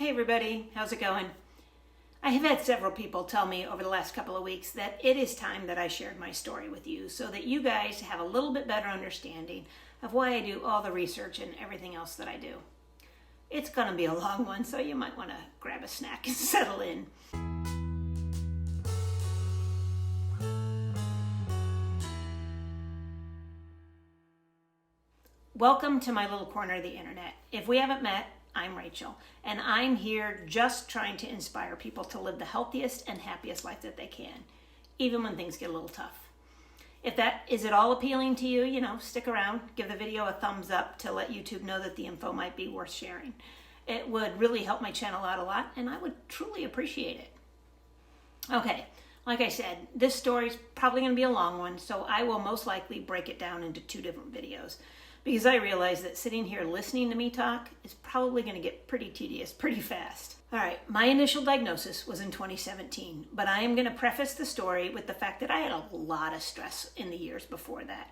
Hey everybody, how's it going? I have had several people tell me over the last couple of weeks that it is time that I shared my story with you so that you guys have a little bit better understanding of why I do all the research and everything else that I do. It's going to be a long one, so you might want to grab a snack and settle in. Welcome to my little corner of the internet. If we haven't met, I'm Rachel, and I'm here just trying to inspire people to live the healthiest and happiest life that they can, even when things get a little tough. If that is at all appealing to you, stick around, give the video a thumbs up to let YouTube know that the info might be worth sharing. It would really help my channel out a lot, and I would truly appreciate it. Okay, like I said, this story is probably going to be a long one, so I will most likely break it down into 2 different videos, because I realize that sitting here listening to me talk is probably going to get pretty tedious pretty fast. All right, my initial diagnosis was in 2017, but I am going to preface the story with the fact that I had a lot of stress in the years before that.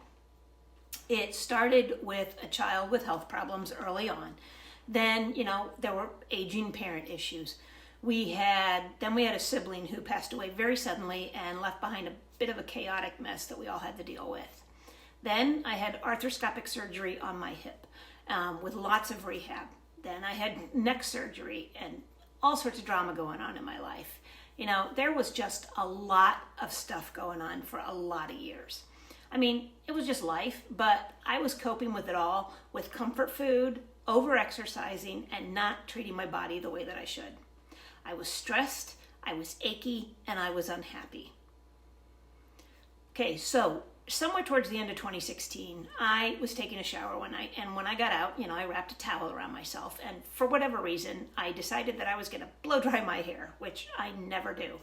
It started with a child with health problems early on. Then, there were aging parent issues. Then we had a sibling who passed away very suddenly and left behind a bit of a chaotic mess that we all had to deal with. Then I had arthroscopic surgery on my hip with lots of rehab. Then I had neck surgery and all sorts of drama going on in my life. There was just a lot of stuff going on for a lot of years. I mean, it was just life, but I was coping with it all with comfort food, over-exercising, and not treating my body the way that I should. I was stressed, I was achy, and I was unhappy. Okay, so somewhere towards the end of 2016, I was taking a shower one night, and when I got out, I wrapped a towel around myself, and for whatever reason, I decided that I was going to blow dry my hair, which I never do.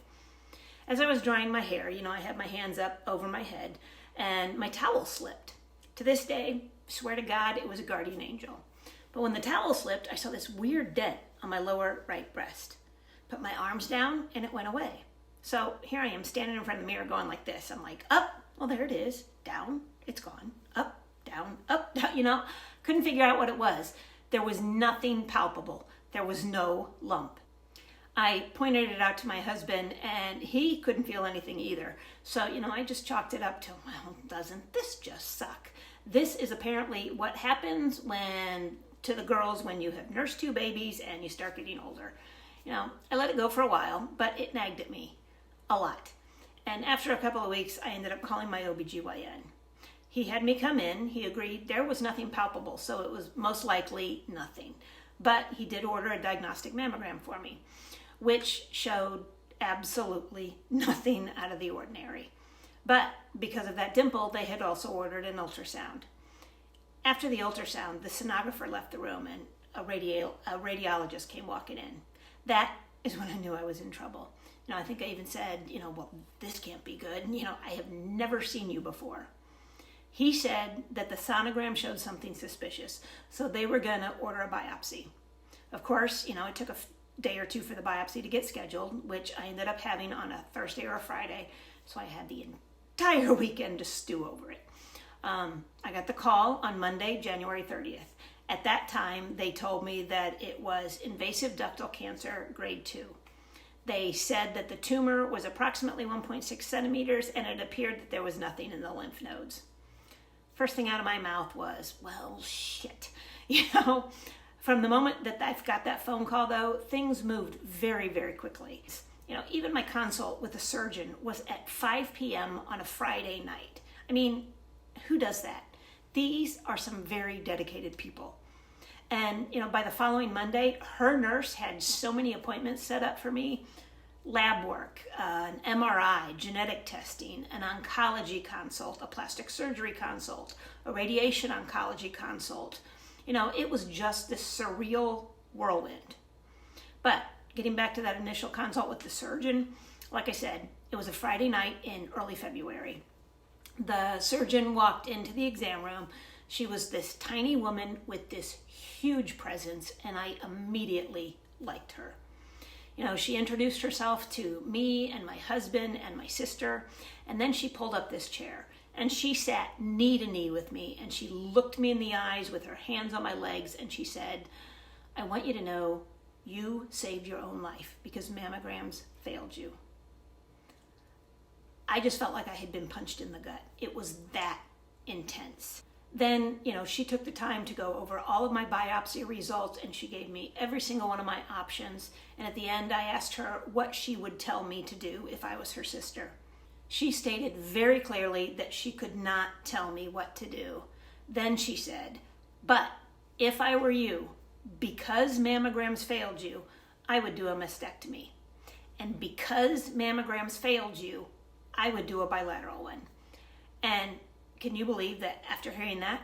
As I was drying my hair, I had my hands up over my head, and my towel slipped. To this day, swear to God, it was a guardian angel. But when the towel slipped, I saw this weird dent on my lower right breast. Put my arms down, and it went away. So here I am standing in front of the mirror going like this. I'm like, up. Well, there it is. Down, it's gone. Up, down, couldn't figure out what it was. There was nothing palpable. There was no lump. I pointed it out to my husband, and he couldn't feel anything either. So, I just chalked it up to, well, doesn't this just suck? This is apparently what happens to the girls when you have nursed 2 babies and you start getting older. I let it go for a while, but it nagged at me a lot. And after a couple of weeks, I ended up calling my OBGYN. He had me come in. He agreed there was nothing palpable, so it was most likely nothing. But he did order a diagnostic mammogram for me, which showed absolutely nothing out of the ordinary. But because of that dimple, they had also ordered an ultrasound. After the ultrasound, the sonographer left the room and a radiologist came walking in. That is when I knew I was in trouble. I think I even said, well, this can't be good. I have never seen you before. He said that the sonogram showed something suspicious, so they were going to order a biopsy. Of course, it took a day or 2 for the biopsy to get scheduled, which I ended up having on a Thursday or a Friday, so I had the entire weekend to stew over it. I got the call on Monday, January 30th. At that time, they told me that it was invasive ductal cancer, grade 2. They said that the tumor was approximately 1.6 centimeters and it appeared that there was nothing in the lymph nodes. First thing out of my mouth was, well, shit. From the moment that I got that phone call, though, things moved very, very quickly. Even my consult with the surgeon was at 5 p.m. on a Friday night. I mean, who does that? These are some very dedicated people. And, by the following Monday, her nurse had so many appointments set up for me. Lab work, an MRI, genetic testing, an oncology consult, a plastic surgery consult, a radiation oncology consult. It was just this surreal whirlwind. But getting back to that initial consult with the surgeon, like I said, it was a Friday night in early February. The surgeon walked into the exam room. She was this tiny woman with this huge presence, and I immediately liked her. She introduced herself to me and my husband and my sister, and then she pulled up this chair, and she sat knee to knee with me, and she looked me in the eyes with her hands on my legs, and she said, I want you to know you saved your own life because mammograms failed you. I just felt like I had been punched in the gut. It was that intense. Then, she took the time to go over all of my biopsy results, and she gave me every single one of my options. And at the end, I asked her what she would tell me to do if I was her sister. She stated very clearly that she could not tell me what to do. Then she said, but if I were you, because mammograms failed you, I would do a mastectomy. And because mammograms failed you, I would do a bilateral one. And can you believe that after hearing that,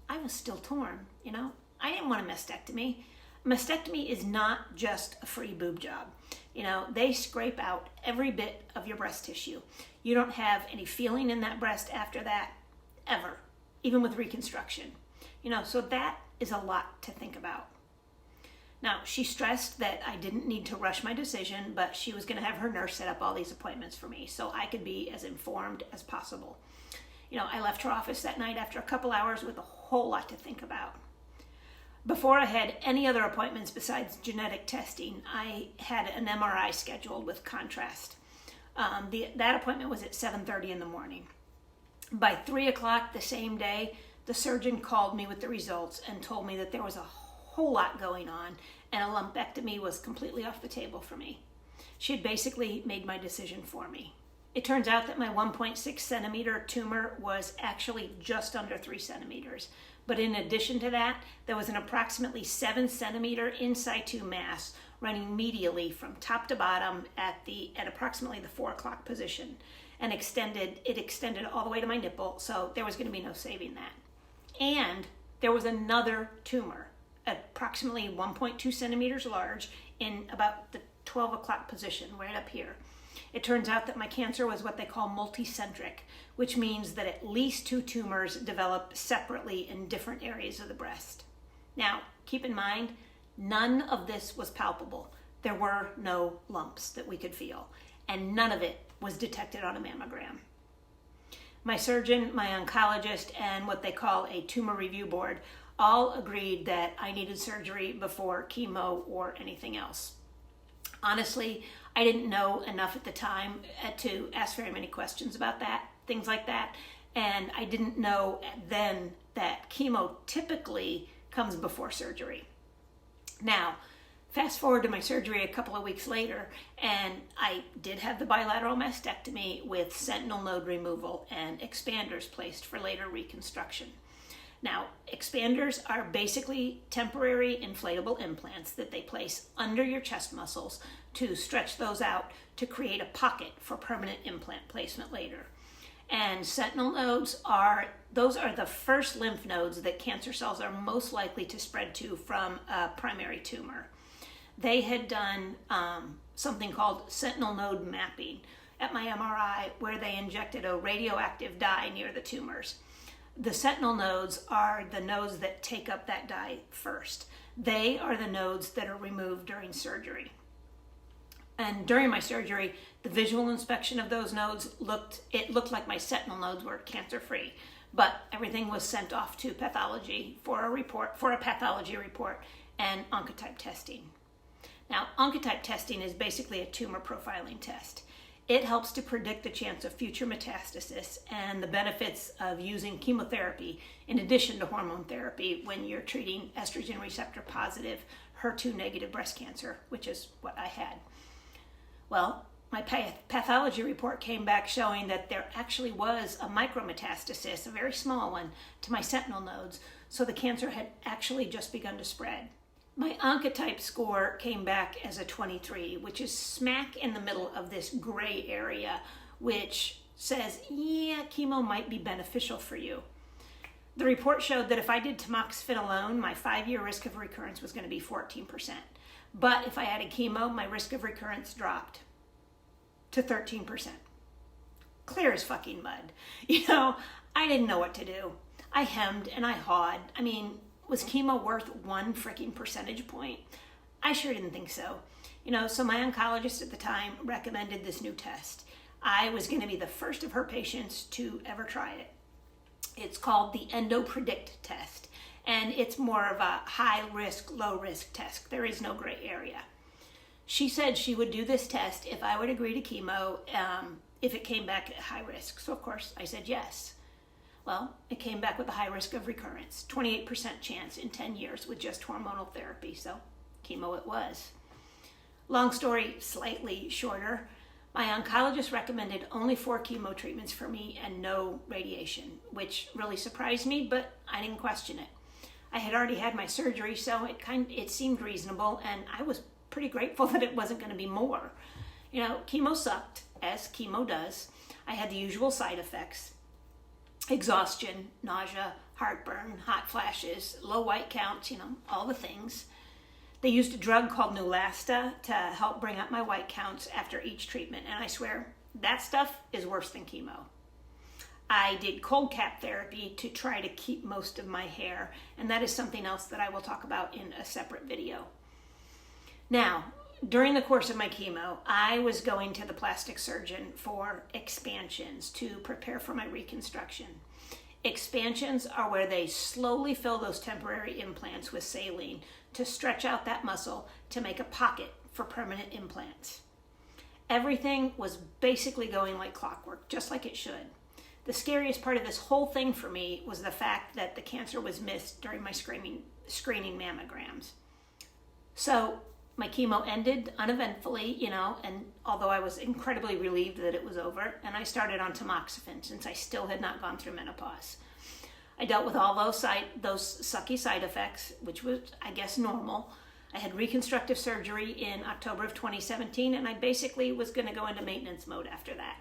I was still torn, I didn't want a mastectomy. A mastectomy is not just a free boob job. They scrape out every bit of your breast tissue. You don't have any feeling in that breast after that, ever, even with reconstruction. So that is a lot to think about. Now, she stressed that I didn't need to rush my decision, but she was going to have her nurse set up all these appointments for me so I could be as informed as possible. I left her office that night after a couple hours with a whole lot to think about. Before I had any other appointments besides genetic testing, I had an MRI scheduled with contrast. That appointment was at 7:30 in the morning. By 3 o'clock the same day, the surgeon called me with the results and told me that there was a whole lot going on and a lumpectomy was completely off the table for me. She had basically made my decision for me. It turns out that my 1.6 centimeter tumor was actually just under 3 centimeters. But in addition to that, there was an approximately 7 centimeter in situ mass running medially from top to bottom at approximately the 4 o'clock position, and it extended all the way to my nipple, so there was going to be no saving that. And there was another tumor, approximately 1.2 centimeters large, in about the 12 o'clock position, right up here. It turns out that my cancer was what they call multicentric, which means that at least 2 tumors developed separately in different areas of the breast. Now, keep in mind, none of this was palpable. There were no lumps that we could feel, and none of it was detected on a mammogram. My surgeon, my oncologist, and what they call a tumor review board all agreed that I needed surgery before chemo or anything else. Honestly, I didn't know enough at the time to ask very many questions about that, things like that. And I didn't know then that chemo typically comes before surgery. Now, fast forward to my surgery a couple of weeks later, and I did have the bilateral mastectomy with sentinel node removal and expanders placed for later reconstruction. Now, expanders are basically temporary inflatable implants that they place under your chest muscles to stretch those out to create a pocket for permanent implant placement later. And sentinel nodes are the first lymph nodes that cancer cells are most likely to spread to from a primary tumor. They had done something called sentinel node mapping at my MRI, where they injected a radioactive dye near the tumors. The sentinel nodes are the nodes that take up that dye first. They are the nodes that are removed during surgery. And during my surgery, the visual inspection of those nodes looked like my sentinel nodes were cancer-free, but everything was sent off to pathology for a pathology report and oncotype testing. Now, oncotype testing is basically a tumor profiling test. It helps to predict the chance of future metastasis and the benefits of using chemotherapy in addition to hormone therapy when you're treating estrogen receptor positive, HER2 negative breast cancer, which is what I had. Well, my pathology report came back showing that there actually was a micrometastasis, a very small one, to my sentinel nodes, so the cancer had actually just begun to spread. My oncotype score came back as a 23, which is smack in the middle of this gray area, which says, yeah, chemo might be beneficial for you. The report showed that if I did tamoxifen alone, my 5-year risk of recurrence was going to be 14%. But if I added chemo, my risk of recurrence dropped to 13%. Clear as fucking mud. I didn't know what to do. I hemmed and I hawed. Was chemo worth 1 freaking percentage point? I sure didn't think so. So my oncologist at the time recommended this new test. I was going to be the first of her patients to ever try it. It's called the EndoPredict test, and it's more of a high risk, low risk test. There is no gray area. She said she would do this test if I would agree to chemo if it came back at high risk. So of course I said yes. Well, it came back with a high risk of recurrence, 28% chance in 10 years with just hormonal therapy. So chemo it was. Long story, slightly shorter. My oncologist recommended only 4 chemo treatments for me and no radiation, which really surprised me, but I didn't question it. I had already had my surgery, so it seemed reasonable, and I was pretty grateful that it wasn't going to be more. You know, chemo sucked, as chemo does. I had the usual side effects: exhaustion, nausea, heartburn, hot flashes, low white counts, all the things. They used a drug called Neulasta to help bring up my white counts after each treatment, and I swear, that stuff is worse than chemo. I did cold cap therapy to try to keep most of my hair, and that is something else that I will talk about in a separate video. Now, during the course of my chemo, I was going to the plastic surgeon for expansions to prepare for my reconstruction. Expansions are where they slowly fill those temporary implants with saline to stretch out that muscle to make a pocket for permanent implants. Everything was basically going like clockwork, just like it should. The scariest part of this whole thing for me was the fact that the cancer was missed during my screening mammograms. So my chemo ended uneventfully, and although I was incredibly relieved that it was over, and I started on tamoxifen since I still had not gone through menopause. I dealt with all those sucky side effects, which was, I guess, normal. I had reconstructive surgery in October of 2017, and I basically was going to go into maintenance mode after that.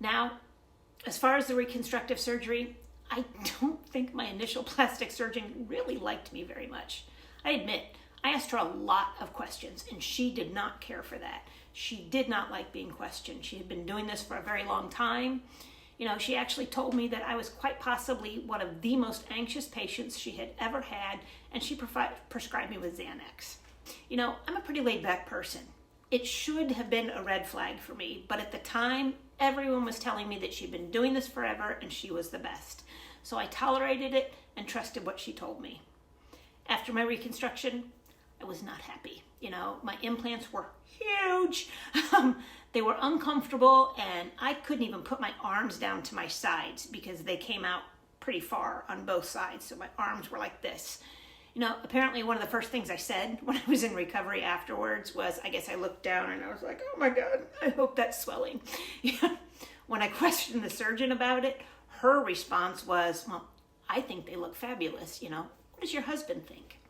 Now, as far as the reconstructive surgery, I don't think my initial plastic surgeon really liked me very much. I admit, I asked her a lot of questions, and she did not care for that. She did not like being questioned. She had been doing this for a very long time. She actually told me that I was quite possibly one of the most anxious patients she had ever had, and she prescribed me with Xanax. I'm a pretty laid-back person. It should have been a red flag for me, but at the time, everyone was telling me that she'd been doing this forever and she was the best. So I tolerated it and trusted what she told me. After my reconstruction, I was not happy. My implants were huge. They were uncomfortable, and I couldn't even put my arms down to my sides because they came out pretty far on both sides. So my arms were like this. Apparently one of the first things I said when I was in recovery afterwards was, I guess I looked down and I was like, oh my God, I hope that's swelling. When I questioned the surgeon about it, her response was, well, I think they look fabulous. What does your husband think?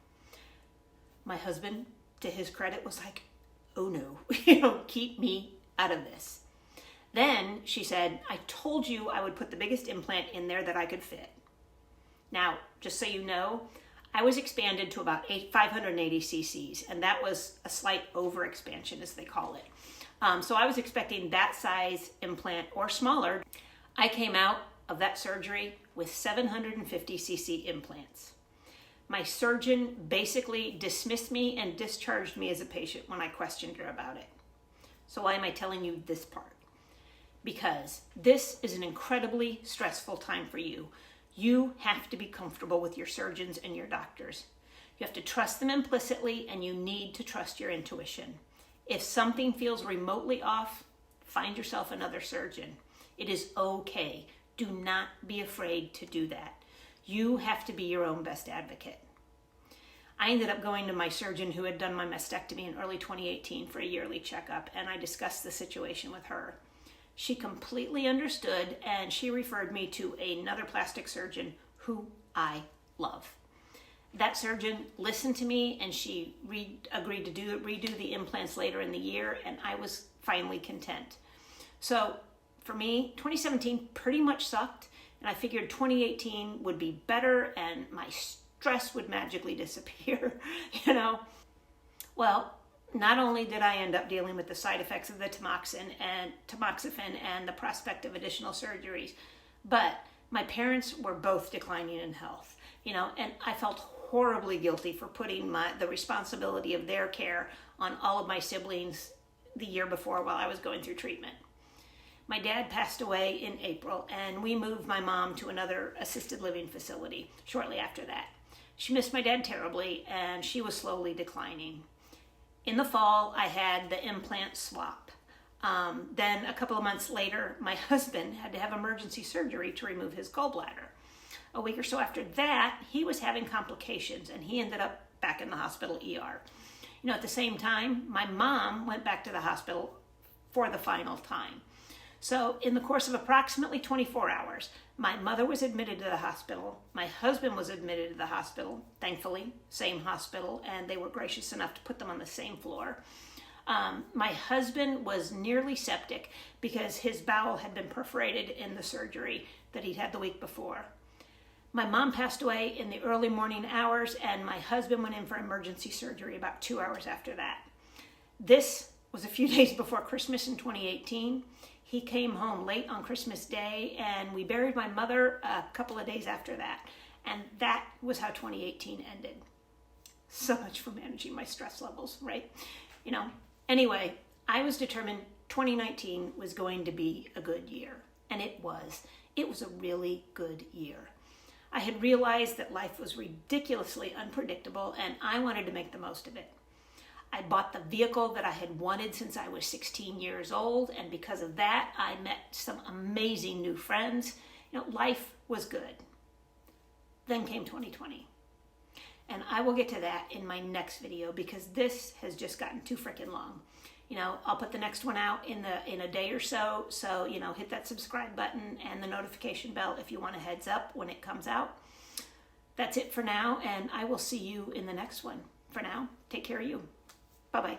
My husband, to his credit, was like, oh no, keep me out of this. Then she said, I told you I would put the biggest implant in there that I could fit. Now, just so you know, I was expanded to about 580 cc's, and that was a slight overexpansion, as they call it. So I was expecting that size implant or smaller. I came out of that surgery with 750 cc implants. My surgeon basically dismissed me and discharged me as a patient when I questioned her about it. So why am I telling you this part? Because this is an incredibly stressful time for you. You have to be comfortable with your surgeons and your doctors. You have to trust them implicitly, and you need to trust your intuition. If something feels remotely off, find yourself another surgeon. It is okay. Do not be afraid to do that. You have to be your own best advocate. I ended up going to my surgeon who had done my mastectomy in early 2018 for a yearly checkup, and I discussed the situation with her. She completely understood, and she referred me to another plastic surgeon who I love. That surgeon listened to me, and she agreed to redo the implants later in the year, and I was finally content. So for me, 2017 pretty much sucked, and I figured 2018 would be better and my stress would magically disappear, Well, not only did I end up dealing with the side effects of the tamoxifen and the prospect of additional surgeries, but my parents were both declining in health, and I felt horribly guilty for putting the responsibility of their care on all of my siblings the year before while I was going through treatment. My dad passed away in April, and we moved my mom to another assisted living facility shortly after that. She missed my dad terribly, and she was slowly declining. In the fall, I had the implant swap. Then a couple of months later, my husband had to have emergency surgery to remove his gallbladder. A week or so after that, he was having complications and he ended up back in the hospital ER. You know, at the same time, my mom went back to the hospital for the final time. So in the course of approximately 24 hours, my mother was admitted to the hospital. My husband was admitted to the hospital, thankfully, same hospital, and they were gracious enough to put them on the same floor. My husband was nearly septic because his bowel had been perforated in the surgery that he'd had the week before. My mom passed away in the early morning hours, and my husband went in for emergency surgery about 2 hours after that. This was a few days before Christmas in 2018. He came home late on Christmas Day, and we buried my mother a couple of days after that. And that was how 2018 ended. So much for managing my stress levels, right? You know, anyway, I was determined 2019 was going to be a good year. And it was. It was a really good year. I had realized that life was ridiculously unpredictable, and I wanted to make the most of it. I bought the vehicle that I had wanted since I was 16 years old, and because of that, I met some amazing new friends. You know, life was good. Then came 2020. And I will get to that in my next video because this has just gotten too freaking long. You know, I'll put the next one out in a day or so. So, you know, hit that subscribe button and the notification bell if you want a heads up when it comes out. That's it for now, and I will see you in the next one. For now, take care of you. Bye-bye.